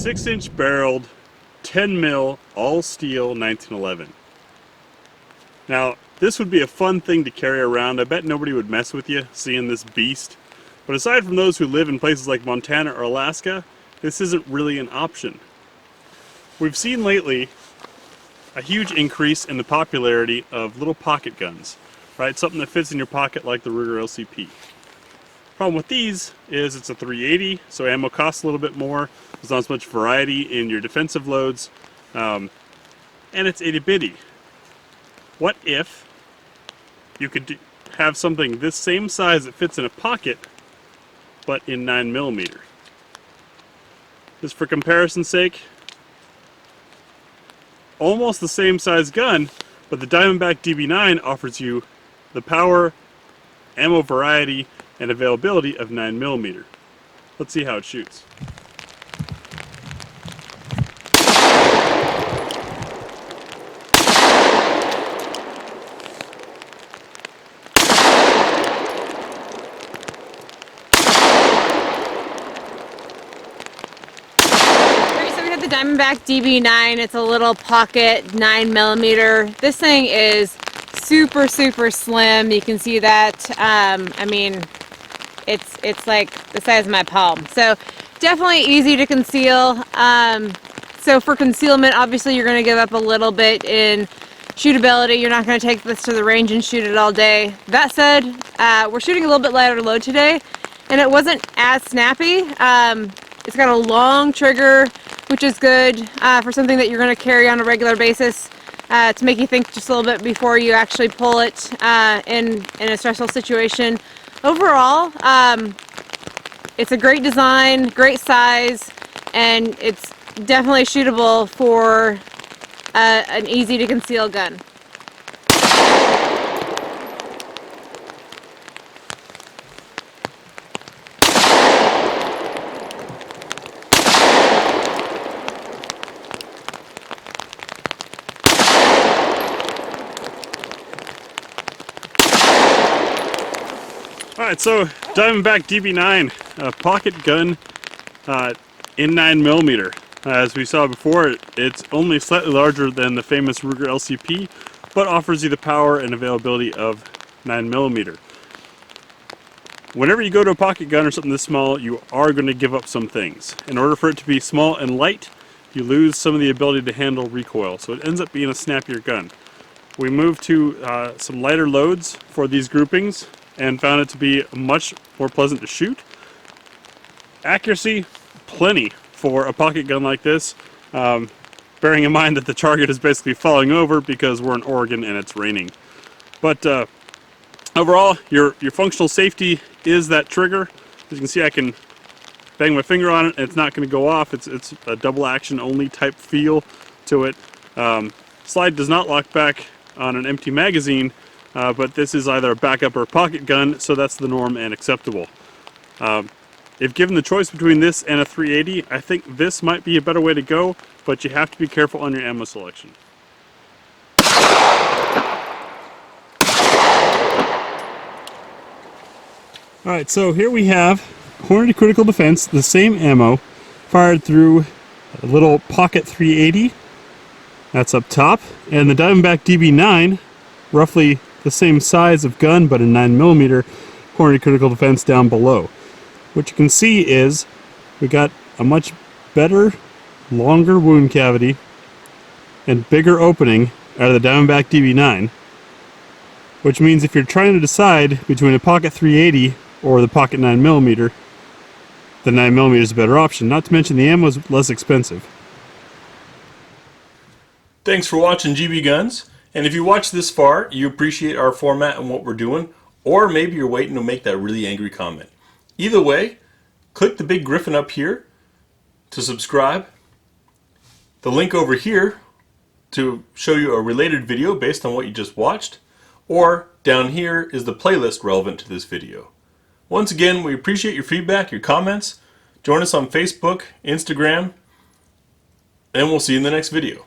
6-inch barreled 10 mil all steel 1911. Now this would be a fun thing to carry around. I bet nobody would mess with you seeing this beast. But aside from those who live in places like Montana or Alaska, this isn't really an option. We've seen lately a huge increase in the popularity of little pocket guns, right? Something that fits in your pocket like the Ruger LCP. Problem with these is it's a 380, so ammo costs a little bit more. There's not as much variety in your defensive loads, and it's itty bitty. What if you could have something this same size that fits in a pocket, but in 9mm? Just for comparison's sake, almost the same size gun, but the Diamondback DB9 offers you the power, ammo variety, and availability of 9mm. Let's see how it shoots. The Diamondback DB9, it's a little pocket 9mm. This thing is super slim. You can see that. I mean, it's like the size of my palm. So definitely easy to conceal. So for concealment, obviously you're going to give up a little bit in shootability. You're not going to take this to the range and shoot it all day. That said, we're shooting a little bit lighter load today, and it wasn't as snappy. It's got a long trigger, which is good for something that you're going to carry on a regular basis to make you think just a little bit before you actually pull it in a stressful situation. Overall, it's a great design, great size, and it's definitely shootable for an easy to conceal gun. Alright, so Diamondback DB9, a pocket gun in 9mm. As we saw before, it's only slightly larger than the famous Ruger LCP, but offers you the power and availability of 9mm. Whenever you go to a pocket gun or something this small, you are going to give up some things. In order for it to be small and light, you lose some of the ability to handle recoil, so it ends up being a snappier gun. We moved to some lighter loads for these groupings and found it to be much more pleasant to shoot. Accuracy, plenty for a pocket gun like this, bearing in mind that the target is basically falling over because we're in Oregon and it's raining. But overall, your functional safety is that trigger. As you can see, I can bang my finger on it and it's not going to go off. It's a double action only type feel to it. Slide does not lock back on an empty magazine, but this is either a backup or a pocket gun, so that's the norm and acceptable. If given the choice between this and a 380, I think this might be a better way to go, but you have to be careful on your ammo selection. Alright, so here we have Hornady Critical Defense, the same ammo, fired through a little pocket 380. That's up top, and the Diamondback DB9, roughly the same size of gun but a 9mm Hornady Critical Defense down below. What you can see is we got a much better, longer wound cavity and bigger opening out of the Diamondback DB9, which means if you're trying to decide between a pocket 380 or the pocket 9mm, the 9mm is a better option, not to mention the ammo is less expensive. Thanks for watching GB Guns. And if you watched this far, you appreciate our format and what we're doing, or maybe you're waiting to make that really angry comment. Either way, click the big griffin up here to subscribe, the link over here to show you a related video based on what you just watched, or down here is the playlist relevant to this video. Once again, we appreciate your feedback, your comments. Join us on Facebook, Instagram, and we'll see you in the next video.